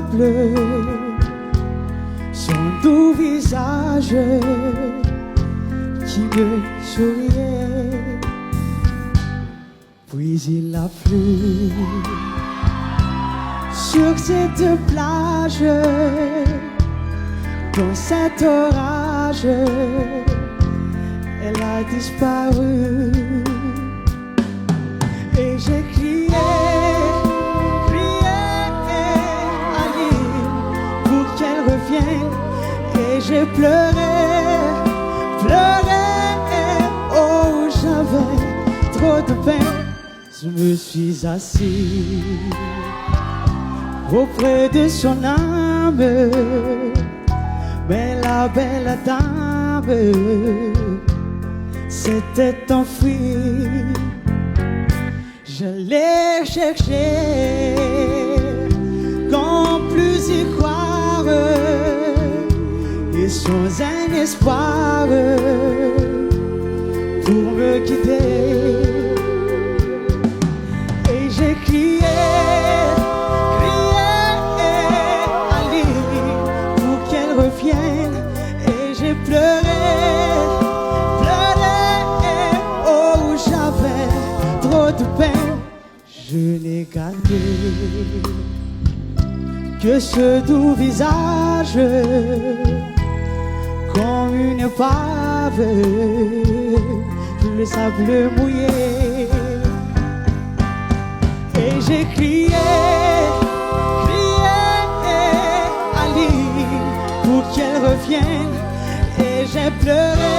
sable, son doux visage qui me souriait. Puis il a plu sur cette plage, dans cet orage, elle a disparu. Et j'ai crié, Ali, pour qu'elle revienne. Et j'ai pleuré, oh j'avais trop de peine. Je me suis assis auprès de son âme, mais la belle dame s'était enfuie. Je l'ai cherché, sans plus y croire, et sans un espoir pour me quitter. Et j'ai crié, Ali, pour qu'elle revienne. Et j'ai pleuré, oh j'avais trop de peine. Je n'ai gardé que ce doux visage, comme une épave, le sable mouillé. Et j'ai crié, Ali, pour qu'elle revienne. Et j'ai pleuré,